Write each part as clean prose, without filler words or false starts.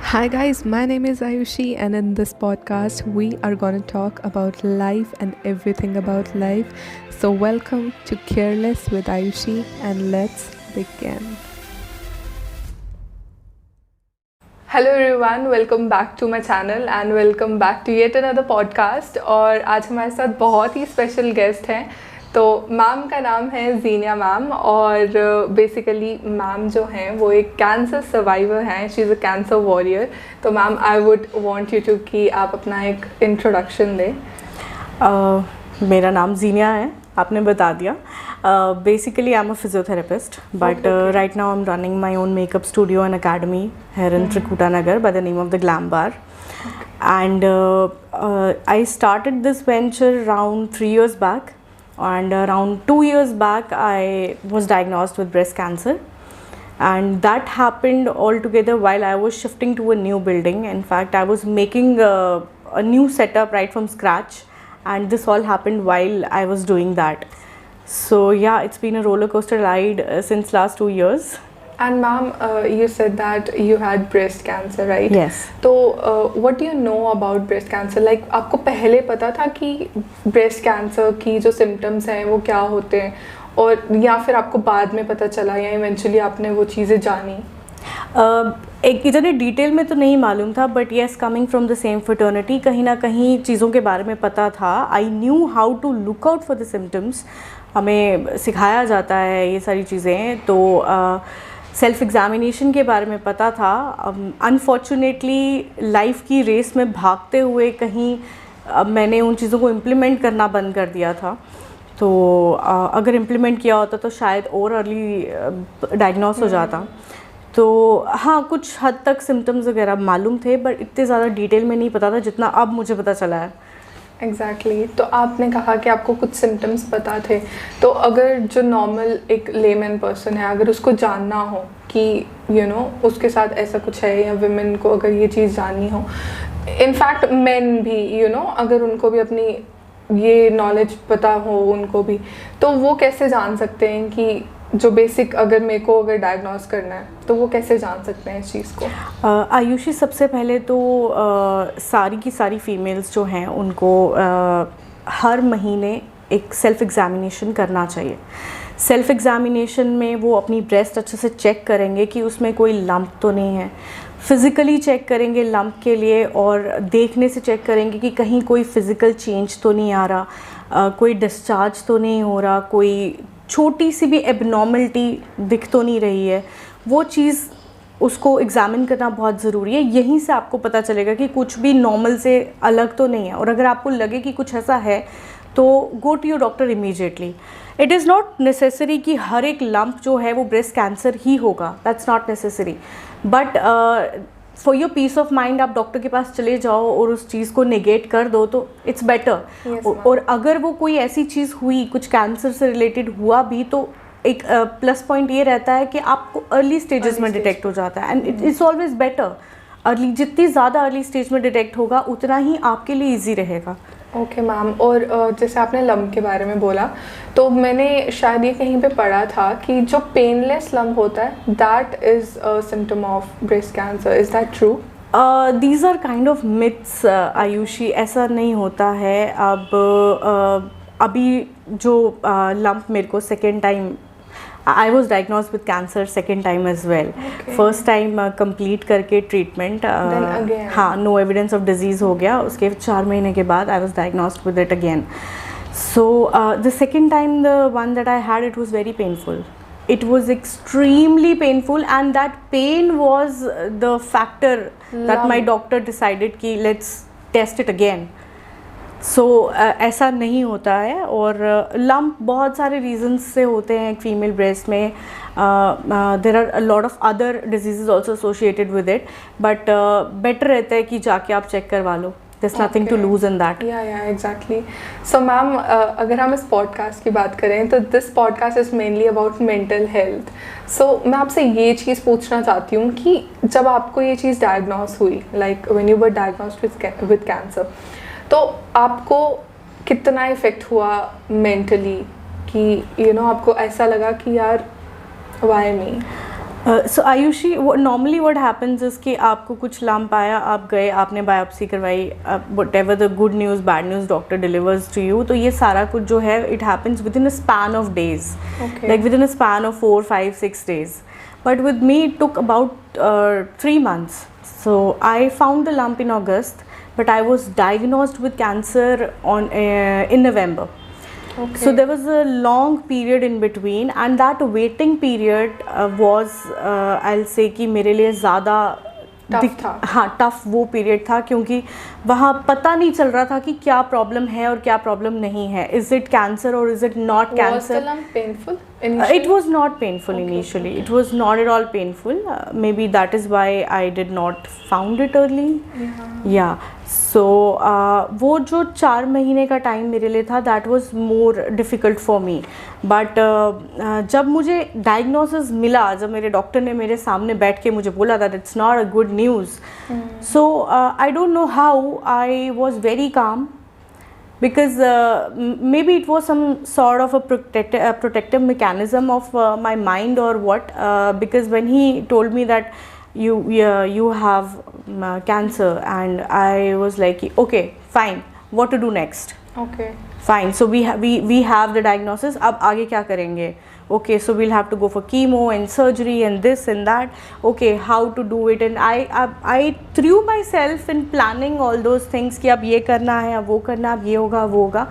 Hi guys, my name is Ayushi, and in this podcast, we are going to talk about life and everything about life. So, welcome to Careless with Ayushi, and let's begin. Hello everyone, welcome back to my channel and welcome back to yet another podcast. और आज हमारे साथ बहुत ही special guest हैं। तो ma'am का नाम है जीनिया मैम, और बेसिकली मैम जो हैं वो एक कैंसर सर्वाइवर हैं। She is a cancer warrior. तो ma'am, I would want you to कि आप अपना एक इंट्रोडक्शन दें। मेरा नाम जीनिया है, आपने बता दिया। Basically, I'm a physiotherapist, but right now I'm running my own makeup studio and academy here in Trikuta Nagar by the name of the Glam Bar. And I started this venture around 3 years back, and around 2 years back I was diagnosed with breast cancer, and that happened all together while I was shifting to a new building. In fact, I was making a new setup right from scratch, and this all happened while I was doing that. So yeah, it's been a roller coaster ride since last 2 years. And ma'am, you said that you had breast cancer, right? Yes. तो what do you know about breast cancer? Like आपको पहले पता था कि breast cancer की जो symptoms हैं वो क्या होते हैं, और या फिर आपको बाद में पता चला, या eventually आपने वो चीज़ें जानी? एक इतने डिटेल में तो नहीं मालूम था, but yes, coming from the same fraternity, कहीं ना कहीं चीज़ों के बारे में पता था। I knew how to look out for the symptoms. हमें सिखाया जाता है ये सारी चीज़ें। तो सेल्फ एग्ज़ामिनेशन के बारे में पता था। अनफॉर्चुनेटली लाइफ की रेस में भागते हुए कहीं मैंने उन चीज़ों को इम्प्लीमेंट करना बंद कर दिया था। तो अगर इम्प्लीमेंट किया होता तो शायद और अर्ली डायग्नोस हो जाता। तो हाँ, कुछ हद तक सिम्टम्स वगैरह मालूम थे, बट इतने ज़्यादा डिटेल में नहीं पता था जितना अब मुझे पता चला है। एग्जैक्टली तो आपने कहा कि आपको कुछ सिम्टम्स पता थे। तो अगर जो नॉर्मल एक लेमैन पर्सन है, अगर उसको जानना हो कि उसके साथ ऐसा कुछ है, या विमेन को अगर ये चीज़ जाननी हो, इनफैक्ट मेन भी अगर उनको भी अपनी ये नॉलेज पता हो उनको भी, तो वो कैसे जान सकते हैं कि जो बेसिक अगर मेरे को अगर डायग्नोस करना है तो वो कैसे जान सकते हैं इस चीज़ को? आयुषी, सबसे पहले तो सारी की सारी फीमेल्स जो हैं उनको हर महीने एक सेल्फ एग्ज़ामिनेशन करना चाहिए। सेल्फ एग्ज़ामिनेशन में वो अपनी ब्रेस्ट अच्छे से चेक करेंगे कि उसमें कोई लंप तो नहीं है। फिज़िकली चेक करेंगे लंप के लिए, और देखने से चेक करेंगे कि कहीं कोई फ़िज़िकल चेंज तो नहीं आ रहा, कोई डिस्चार्ज तो नहीं हो रहा, कोई छोटी सी भी एबनॉर्मलिटी दिख तो नहीं रही है। वो चीज़ उसको एग्ज़ामिन करना बहुत ज़रूरी है। यहीं से आपको पता चलेगा कि कुछ भी नॉर्मल से अलग तो नहीं है, और अगर आपको लगे कि कुछ ऐसा है तो go to your doctor immediately. It is not necessary कि हर एक लंप जो है वो ब्रेस्ट कैंसर ही होगा, that's not necessary, but for your peace of mind आप डॉक्टर के पास चले जाओ और उस चीज़ को नेगेट कर दो तो इट्स बेटर। और अगर वो कोई ऐसी चीज़ हुई, कुछ कैंसर से रिलेटेड हुआ भी, तो एक प्लस पॉइंट ये रहता है कि आपको अर्ली स्टेजेस में डिटेक्ट हो जाता है, and it is always better. Early, जितनी ज़्यादा अर्ली स्टेज में डिटेक्ट होगा उतना ही आपके लिए ईजी रहेगा। ओके मैम, और जैसे आपने लम्प के बारे में बोला, तो मैंने शायद ये कहीं पे पढ़ा था कि जो पेनलेस लम्प होता है that is a symptom of breast cancer. Is that true? These are kind of myths Ayushi, ऐसा नहीं होता है। अब अभी जो लम्प मेरे को second time, I was diagnose with cancer second time as well. First time complete करके ट्रीटमेंट, हाँ, नो एविडेंस ऑफ डिजीज़ हो गया। उसके 4 महीने के बाद I was diagnosed with it again. So the second time, the one that I had, it was very painful. It was extremely painful, and that pain was the factor that my doctor decided कि let's test it again. So ऐसा नहीं होता है, और lump बहुत सारे reasons से होते हैं एक फीमेल ब्रेस्ट में। There are a lot of other diseases also associated with it, but better रहता है कि जाके आप चेक करवा लो। There's nothing to lose in that. Yeah, exactly. So मैम, अगर हम इस पॉडकास्ट की बात करें तो this podcast is mainly about mental health. So मैं आपसे ये चीज़ पूछना चाहती हूँ कि जब आपको ये चीज़ डायग्नोस हुई, like when you were diagnosed with cancer, तो आपको कितना इफ़ेक्ट हुआ मेंटली कि आपको ऐसा लगा कि यार why me? So Ayushi, normally what happens is कि आपको कुछ लम्प आया, आप गए, आपने बायोप्सी करवाई, whatever the good news bad news doctor delivers to you, तो ये सारा कुछ जो है it happens within a span of days, like within a span of 4, 5, 6 days. But with me it took about 3 months. So I found the lump in August, but I was diagnosed with cancer in November. Okay. So there was a long period in between, and that waiting period was I'll say कि मेरे लिए ज़्यादा tough था. हाँ, tough वो period था, क्योंकि वहाँ पता नहीं चल रहा था कि क्या प्रॉब्लम है और क्या प्रॉब्लम नहीं है. इज इट कैंसर और is it not cancer? Was the lump painful It initially? was not painful initially. It was not at all painful. Maybe that is why I did not found it early. Yeah. So वो जो 4 महीने का time मेरे लिए था, that was more difficult for me. But जब मुझे diagnosis मिला, जब मेरे डॉक्टर ने मेरे सामने बैठ के मुझे बोला that it's not a good news. So I don't know how I was very calm. Because maybe it was some sort of a protective mechanism of my mind or what, because when he told me that you have cancer, and I was like, okay fine, what to do next? Okay. Fine, so we have the diagnosis, अब आगे क्या करेंगे? Okay, so we'll have to go for chemo and surgery and this and that. Okay, how to do it? And I threw myself in planning all those things कि अब ये करना है, अब वो करना, अब ये होगा, वो होगा.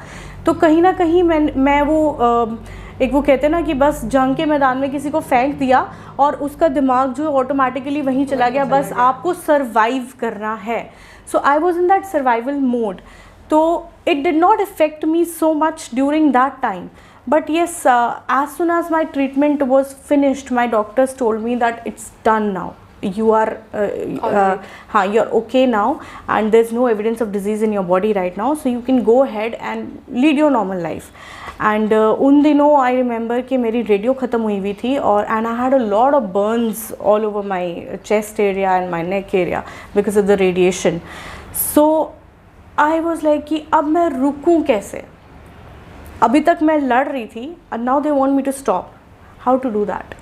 तो कहीं ना कहीं मैं वो एक वो कहते हैं ना कि बस जंग के मैदान में किसी को फेंक दिया और उसका दिमाग जो ऑटोमेटिकली वहीं चला गया, बस आपको सर्वाइव करना है. So I was in that survival mode. तो it did not affect me so much during that time. But yes, as soon as my treatment was finished, my doctors told me that it's done now. You are you're okay now, and there's no evidence of disease in your body right now, so you can go ahead and lead your normal life. And उन दिनों I remember कि मेरी radio ख़त्म हुई हुई थी, और and I had a lot of burns all over my chest area and my neck area because of the radiation. So I was like कि अब मैं रुकूं कैसे? अभी तक मैं लड़ रही थी, and now they want me to stop. How to do that?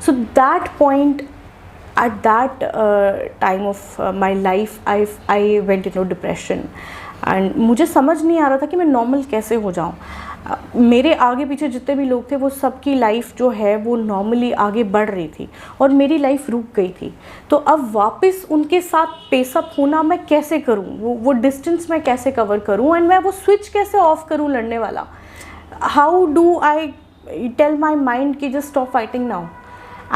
So that point, at that time of my life, I went into depression, and मुझे समझ नहीं आ रहा था कि मैं नॉर्मल कैसे हो जाऊँ. मेरे आगे पीछे जितने भी लोग थे वो सबकी लाइफ जो है वो नॉर्मली आगे बढ़ रही थी, और मेरी लाइफ रुक गई थी. तो अब वापस उनके साथ पेसअप होना मैं कैसे करूं, वो डिस्टेंस मैं कैसे कवर करूं, एंड मैं वो स्विच कैसे ऑफ करूं लड़ने वाला. How do I tell my mind कि just stop fighting now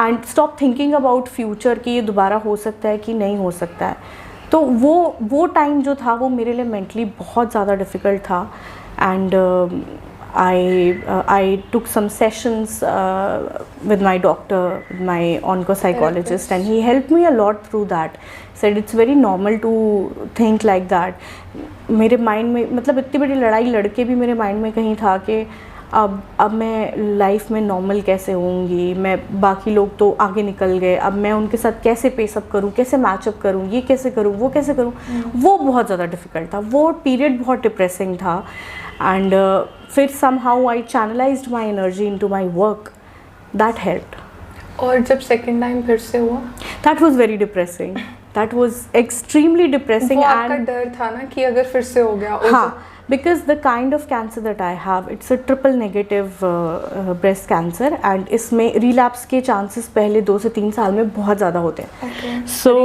and stop thinking about future कि ये दोबारा हो सकता है कि नहीं हो सकता है. तो वो टाइम जो था वो मेरे लिए मेंटली बहुत ज़्यादा डिफ़िकल्ट था. And I took some sessions with my doctor, with my onco-psychologist, and he helped me a lot through that. Said it's very normal to think like that. मेरे माइंड में मतलब इतनी बड़ी लड़ाई लड़के भी मेरे माइंड में कहीं था कि अब मैं लाइफ में नॉर्मल कैसे होऊंगी, मैं बाकी लोग तो आगे निकल गए, अब मैं उनके साथ कैसे पेसअप करूँ, कैसे मैचअप करूँ, ये कैसे करूँ, वो कैसे करूँ. वो बहुत ज़्यादा डिफ़िकल्ट था, वो पीरियड बहुत डिप्रेसिंग था. एंड फिर somehow I channelized my energy into my work. That helped. और जब सेकेंड टाइम फिर से हुआ, that was very depressing. That was extremely depressing. वो आपका डर था ना कि अगर फिर से हो गया. हाँ, because the kind of cancer that I have, it's a triple negative breast cancer, and इसमें relapse के chances पहले 2 से 3 साल में बहुत ज़्यादा होते हैं. Okay. So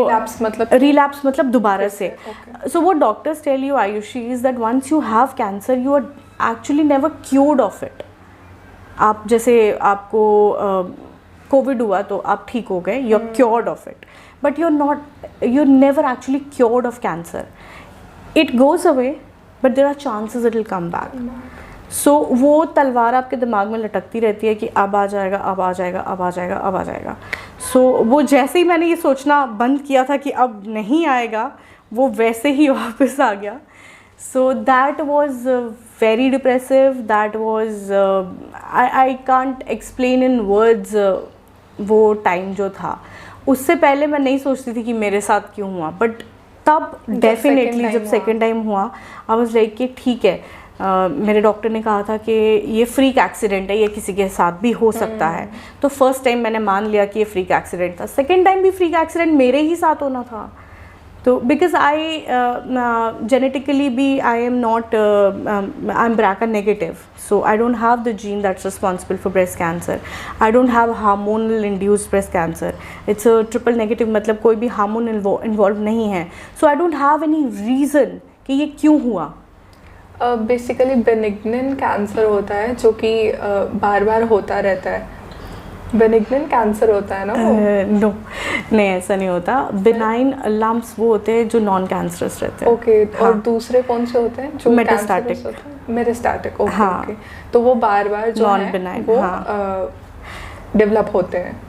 relapse मतलब दोबारा से. Okay. So what doctors tell you, Ayushi, is that once you have cancer, you are actually never cured of it. आप जैसे आपको कोविड हुआ तो आप ठीक हो गए, you're cured of it, but you're never actually cured of cancer. It goes away, but there are chances it will come back. So वो तलवार आपके दिमाग में लटकती रहती है कि अब आ जाएगा, अब आ जाएगा, अब आ जाएगा, अब आ जाएगा. So वो जैसे ही मैंने ये सोचना बंद किया था कि अब नहीं आएगा, वो वैसे ही वापस आ गया. So that was very depressive. That was I can't explain in words वो टाइम जो था. उससे पहले मैं नहीं सोचती थी कि मेरे साथ क्यों हुआ, बट तब डेफिनेटली जब सेकेंड टाइम हुआ, आई वाज लाइक कि ठीक है, मेरे डॉक्टर ने कहा था कि ये फ्रीक एक्सीडेंट है, ये किसी के साथ भी हो सकता है। तो फर्स्ट टाइम मैंने मान लिया कि ये फ्रीक एक्सीडेंट था। सेकेंड टाइम भी फ्रीक एक्सीडेंट मेरे ही साथ होना था। तो बिकॉज आई जेनेटिकली भी I am not, I am BRCA negative, so I don't have the gene that's responsible for breast cancer. I don't have hormonal induced breast cancer. It's a triple negative, मतलब कोई भी hormone involve नहीं है। So I don't have any reason कि ये क्यों हुआ। Basically बेनिग्निन cancer होता है जो कि बार बार होता रहता है। बेनिग्निन कैंसर होता है ना वो? नो नहीं, ऐसा नहीं होता। बिनाइन लम्प्स वो होते हैं जो नॉन कैंसरस रहते हैं। ओके, हाँ। और दूसरे कौन से होते हैं जो मेटास्टैटिक? Metastatic, okay. हाँ। ओके, तो वो बार बार जो नॉन है बिनाइन, वो हाँ। डेवलप होते हैं।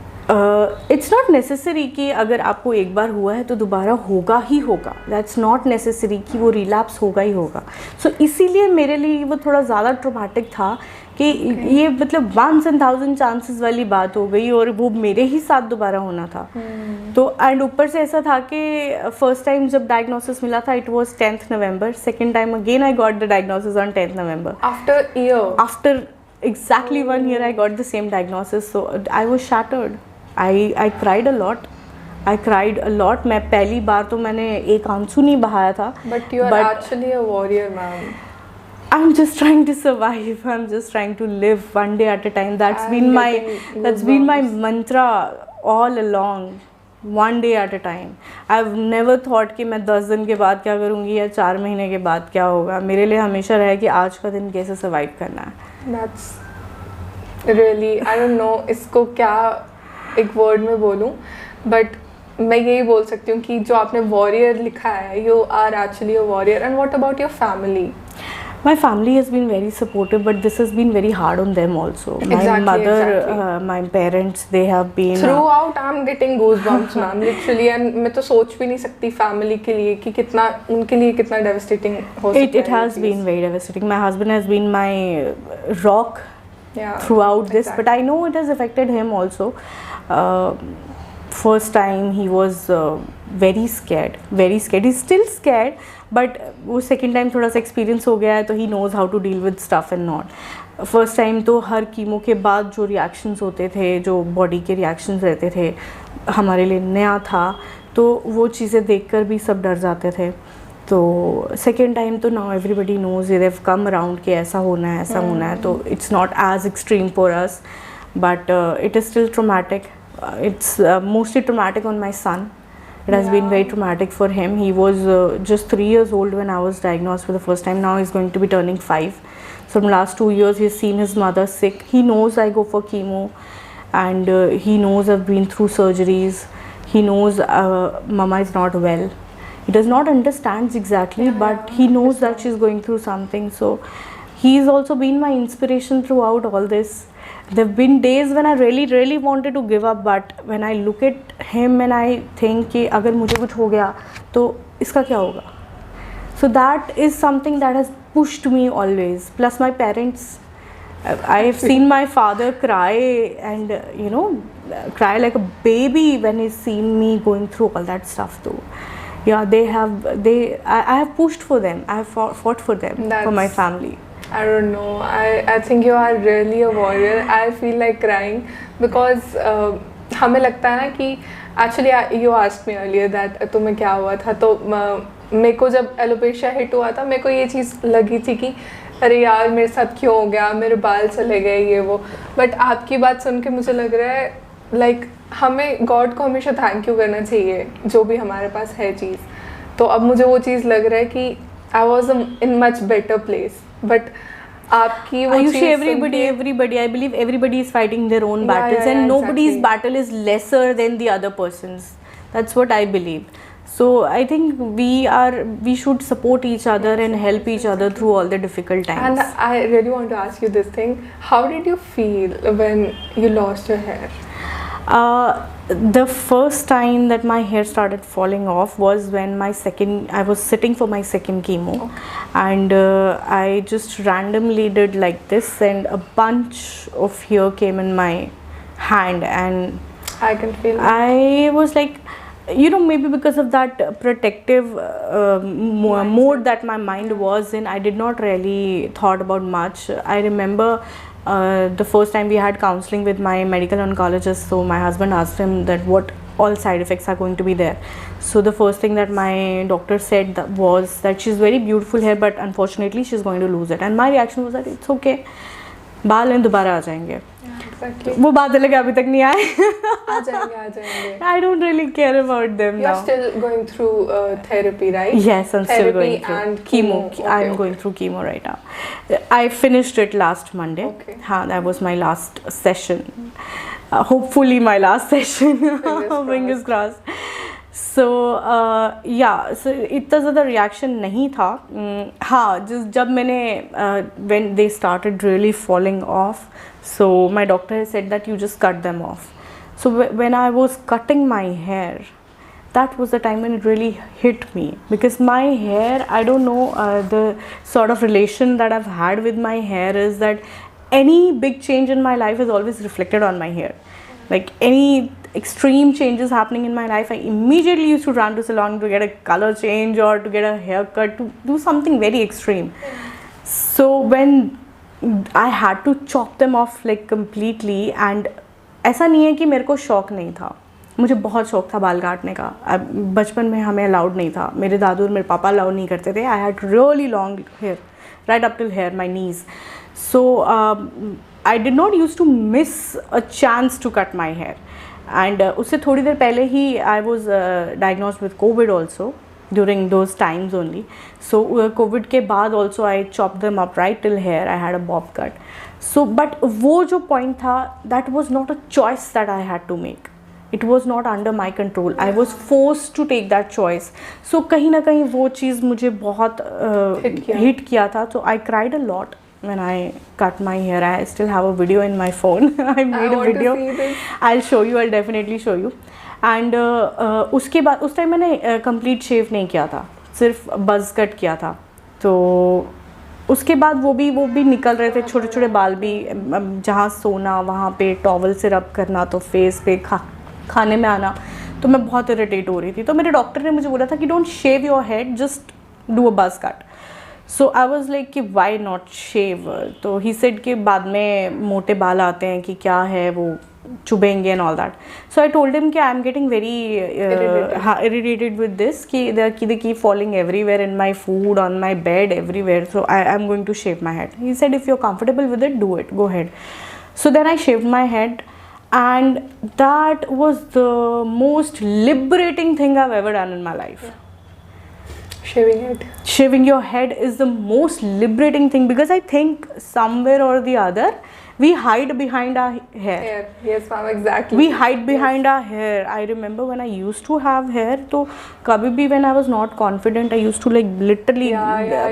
इट्स नॉट नेसेसरी कि अगर आपको एक बार हुआ है तो दोबारा होगा ही होगा। दैट्स नॉट नेसेसरी कि वो रिलैप्स होगा ही होगा। सो इसीलिए मेरे लिए वो थोड़ा ज़्यादा ट्रॉमेटिक था कि ये मतलब 1 in 1000 चांसेस वाली बात हो गई और वो मेरे ही साथ दोबारा होना था। तो एंड ऊपर से ऐसा था कि फर्स्ट टाइम जब डायग्नोसिस मिला था it was 10th November, second time again I got the diagnosis on 10th November। After exactly 1 year I got the same diagnosis, so I was shattered. I cried a lot. मैं पहली बार तो मैंने एक आंसू नहीं बहाया था। But you are actually a warrior, ma'am. I'm just trying to survive. I'm just trying to live one day at a time. That's been my mantra all along. One day at a time. I've never thought कि मैं 10 दिन के बाद क्या करूँगी या 4 महीने के बाद क्या होगा। मेरे लिए हमेशा रहे कि आज का दिन कैसे सर्वाइव करना है। That's really, I don't know इसको क्या एक वर्ड में बोलूँ, बट मैं यही बोल सकती हूँ कि जो आपने वॉरियर लिखा है, you are actually a warrior. And what about your family? My family has been very supportive, but this has been very hard on them also. My mother, my parents, they have been throughout. I'm getting goosebumps, ma'am, literally. And मैं तो सोच भी नहीं सकती family के लिए कि कितना उनके लिए कितना devastating हो सकता है। It has been very devastating. My husband has been my rock throughout this, but I know it has affected him also. First time he was very scared. He's still scared, but वो second time थोड़ा सा experience हो गया है तो he knows how to deal with stuff and not. First time तो हर chemo के बाद जो reactions होते थे, जो body के reactions रहते थे, हमारे लिए नया था, तो वो चीज़ें देखकर भी सब डर जाते थे। तो सेकेंड टाइम तो now everybody knows, they have come around कि ऐसा होना है, ऐसा होना है, तो it's not as extreme for us, but it is still traumatic. It's mostly traumatic on my son. It has been very traumatic for him. He was just 3 years old when I was diagnosed for the first time. Now he's going to be turning 5. So from last 2 years he's seen his mother sick. He knows I go for chemo, and he knows I've been through surgeries. He knows mama is not well. He does not understand exactly, but he knows that she's going through something. So he's also been my inspiration throughout all this. There have been days when I really wanted to give up, but when I look at him and I think कि अगर मुझे कुछ हो गया तो इसका क्या होगा? So that is something that has pushed me always. Plus my parents, I have seen my father cry and cry like a baby when he's seen me going through all that stuff too. Yeah, I have pushed for them. I have fought for them, for my family. I don't know. I think you are really a warrior. I feel like crying because हमें लगता है ना कि actually you asked me earlier that तुम्हें क्या हुआ था, तो मेरे को जब एलोपेशिया हिट हुआ था मेरे को ये चीज़ लगी थी कि अरे यार मेरे साथ क्यों हो गया, मेरे बाल चले गए, ये वो। बट आपकी बात सुन के मुझे लग रहा है लाइक हमें गॉड को हमेशा थैंक यू करना चाहिए जो भी हमारे पास है चीज़। तो अब मुझे वो चीज़ लग रहा है कि आई was in much better place, but आपकी वो चीज़ everybody I believe everybody is fighting their own battles, and nobody's battle is lesser than the other person's. That's what I believe. So I think we should support each other and help each other through all the difficult times. And I really want to ask you this thing. How did you feel when you lost your hair? The first time that my hair started falling off was when I was sitting for my second chemo, and I just randomly did like this, and a bunch of hair came in my hand, and I can feel it. I was like, you know, maybe because of that protective mode that my mind was in, I did not really thought about much. I remember the first time we had counseling with my medical oncologist, so my husband asked him that what all side effects are going to be there. So the first thing that my doctor said was that she's very beautiful hair, but unfortunately she's going to lose it. And my reaction was that it's okay, बाल हैं दोबारा आ जाएंगे. Exactly. वो बात अलग है, अभी तक नहीं आए. आ जाएंगे. I don't really care about them now. You're still going through therapy, right? Yes, I'm still going through and chemo. Okay, I'm going through chemo right now. I finished it last Monday. Okay. That was my last session. Hopefully my last session. Fingers crossed. So yeah, so इतना ज़्यादा reaction नहीं था. हाँ, जब मैंने when they started really falling off, so my doctor said that you just cut them off. So when I was cutting my hair, that was the time when it really hit me, because my hair, I don't know, the sort of relation that I've had with my hair is that any big change in my life is always reflected on my hair. Like any extreme changes happening in my life, I immediately used to run to salon to get a color change or to get a haircut, to do something very extreme. So when I had to chop them off like completely, and ऐसा नहीं है कि मेरे को शौक नहीं था, मुझे बहुत शौक था बाल काटने का. बचपन में हमें अलाउड नहीं था, मेरे दादू और मेरे पापा अलाउड नहीं करते थे. I had really long hair, right up till here my knees. So I did not use to miss a chance to cut my hair. And उससे थोड़ी देर पहले ही I was diagnosed with covid also during those times only. So COVID के बाद also I chopped them up right till hair. I had a bob cut. So but वो जो point था, that was not a choice that I had to make. It was not under my control. I was forced to take that choice. So कहीं ना कहीं वो चीज़ मुझे बहुत hit किया था. So I cried a lot when I cut my hair. I still have a video in my phone. I made a video. I'll show you. I'll definitely show you. And उसके बाद उस time मैंने complete शेव नहीं किया था, सिर्फ buzz cut किया था. तो उसके बाद वो भी निकल रहे थे, छोटे छोटे बाल भी. जहाँ सोना वहाँ पे टॉवल से रब करना, तो फेस पे खाने में आना, तो मैं बहुत इरिटेट हो रही थी. तो मेरे डॉक्टर ने मुझे बोला था कि don't shave your head, just do a buzz cut. So I was like कि वाई नॉट शेव. तो ही सेड कि बाद में मोटे बाल आते हैं, कि क्या है वो चुभेंगे and all that. So I told him कि I am getting very irritated with this, कि they keep falling everywhere in my food, on my bed, everywhere. So I am going to shave my head. He said if you're comfortable with it, do it, go ahead. So then I shaved my head, and that was the most liberating thing I've ever done in my life. Shaving your head is the most liberating thing, because I think somewhere or the other we hide behind our hair. Yes ma'am, exactly. We hide behind our hair. I remember when I used to have hair, तो कभी भी when I was not confident, I used to like literally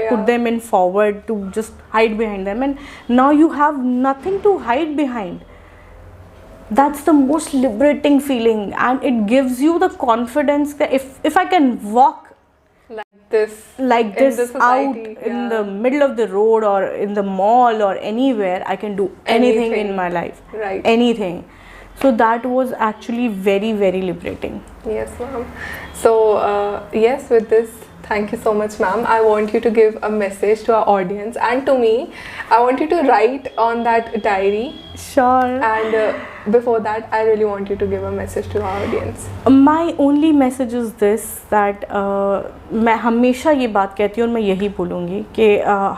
put them in forward to just hide behind them. And now you have nothing to hide behind. That's the most liberating feeling, and it gives you the confidence that if I can walk like this out in the middle of the road or in the mall or anywhere, I can do anything in my life. Right. Anything. So that was actually very, very liberating. Yes ma'am. So yes, with this, thank you so much ma'am. I want you to give a message to our audience and to me. I want you to write on that diary. Sure. And before that, I really want you to give a message to our audience. My only message is this, that मैं हमेशा ये बात कहती हूँ और मैं यही बोलूँगी कि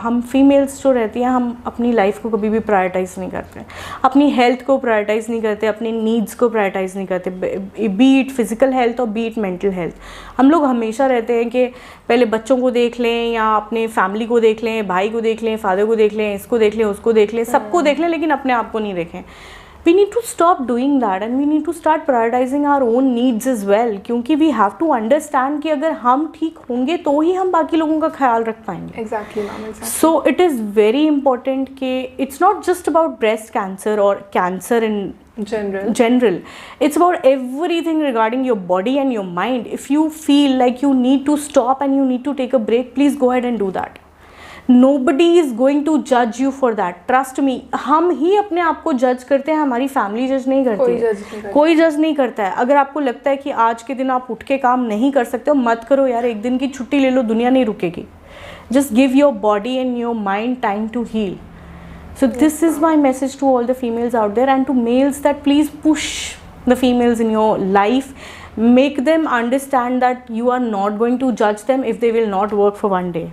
हम फीमेल्स जो रहती हैं, हम अपनी लाइफ को कभी भी प्रायोरिटाइज़ नहीं करते, अपनी हेल्थ को प्रायोरिटाइज़ नहीं करते, अपनी नीड्स को प्रायोरिटाइज़ नहीं करते, बी इट फिज़िकल हेल्थ और बी इट मेंटल हेल्थ. हम लोग हमेशा रहते हैं कि पहले बच्चों को देख लें, या अपने फैमिली को देख लें, भाई को देख लें, फादर को देख लें, इसको देख लें, उसको देख लें, सबको देख लें, लेकिन अपने आप को नहीं देखें. We need to stop doing that, and we need to start prioritizing our own needs as well, क्योंकि we have to understand कि अगर हम ठीक होंगे तो ही हम बाकी लोगों का ख्याल रख पाएंगे. Exactly ma'am, exactly. So it is very important कि it's not just about breast cancer or cancer in general. It's about everything regarding your body and your mind. If you feel like you need to stop and you need to take a break, please go ahead and do that. nobody is going to judge you for that, trust me. हम ही अपने आप को जज करते हैं, हमारी family जज नहीं करती है, कोई जज नहीं करता है. अगर आपको लगता है कि आज के दिन आप उठ के काम नहीं कर सकते हो, मत करो यार, एक दिन की छुट्टी ले लो, दुनिया नहीं रुकेगी. Just give your body and your mind time to heal. So this is my message to all the females out there, and to males, that please push the females in your life, make them understand that you are not going to judge them if they will not work for one day.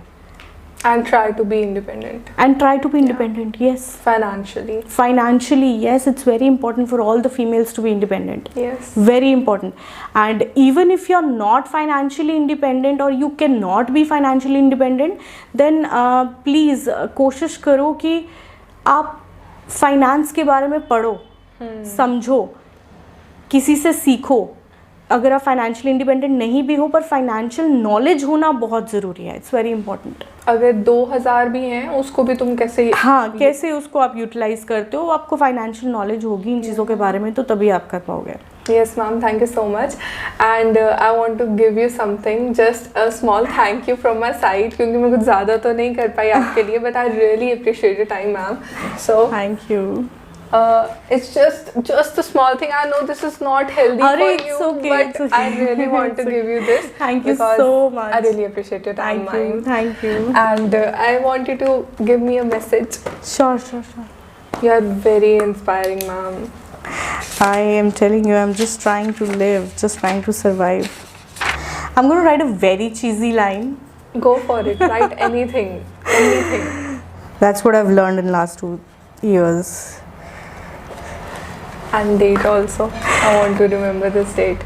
And try to be independent. And try to be independent, yes. Financially. Financially, yes, it's very important for all the females to be independent. Yes. Very important. And even if you're not financially independent or you cannot be financially independent, then please कोशिश करो कि आप finance के बारे में पढ़ो, समझो, किसी से सीखो. अगर आप फाइनेंशियली इंडिपेंडेंट नहीं भी हो, पर फाइनेंशियल नॉलेज होना बहुत ज़रूरी है. It's very important. अगर 2000 भी हैं, उसको भी तुम कैसे, हाँ, कैसे उसको आप यूटिलाइज करते हो, आपको फाइनेंशियल नॉलेज होगी इन चीज़ों के बारे में, तो तभी आप कर पाओगे. Yes, ma'am. Thank you so much. And I want to give you something, just a small thank you from my side, क्योंकि मैं कुछ ज़्यादा तो नहीं कर पाई आपके लिए, but I really appreciate your time, ma'am. So thank you. It's just a small thing. I know this is not healthy for you, it's okay, but it's okay. I really want to give you this. Thank you because so much. I really appreciate your time, ma'am. Thank you. And I want you to give me a message. Sure. You are very inspiring, ma'am. I am telling you, I'm just trying to live, just trying to survive. I'm going to write a very cheesy line. Go for it. Write anything. That's what I've learned in last 2 years. And date also. I want to remember this date.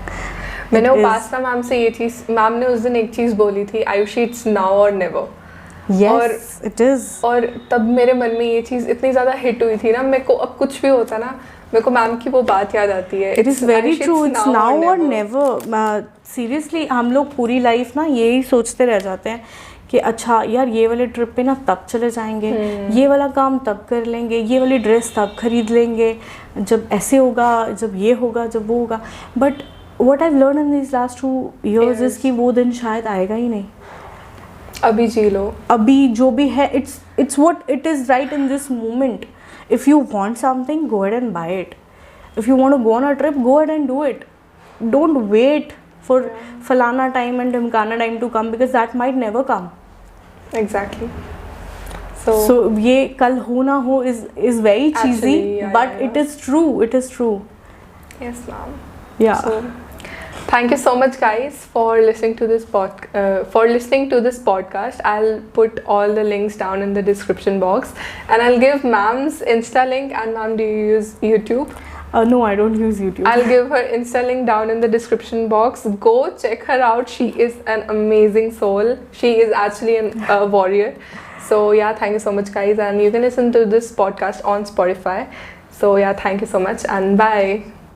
मैंने उपासना ma'am से ये चीज़, ma'am ने उस दिन एक चीज़ बोली थी, Ayushi it's now or never. Yes, it is. और तब मेरे मन में ये चीज़ इतनी ज़्यादा हिट हुई थी ना, मेरे को अब कुछ भी होता ना, मेरे को मैम की वो बात याद आती है. It is very true. It's now or never. Seriously, हम लोग पूरी लाइफ ना यही सोचते रह जाते हैं कि अच्छा यार, ये वाले ट्रिप पे ना तब चले जाएंगे, ये वाला काम तब कर लेंगे, ये वाली ड्रेस तब खरीद लेंगे, जब ऐसे होगा, जब ये होगा, जब वो होगा. But what I learn in this last 2 years is कि वो दिन शायद आएगा ही नहीं. अभी जी लो, अभी जो भी है, it's what it is right in this moment. If you want something, go ahead and buy it. If you want to go on a trip, go ahead and do it. Don't wait for falana time and dhimkana time to come, because that might never come. Exactly. So ये कल हो ना हो is very cheesy, actually, but it is true. It is true. Yes, ma'am. Yeah. So, thank you so much, guys, for listening to this podcast. I'll put all the links down in the description box, and I'll give ma'am's Insta link. And ma'am, do you use YouTube? No, I don't use YouTube. I'll give her Insta link down in the description box. Go check her out. She is an amazing soul. She is actually a warrior. So yeah, thank you so much, guys, and you can listen to this podcast on Spotify. So yeah, thank you so much, and bye.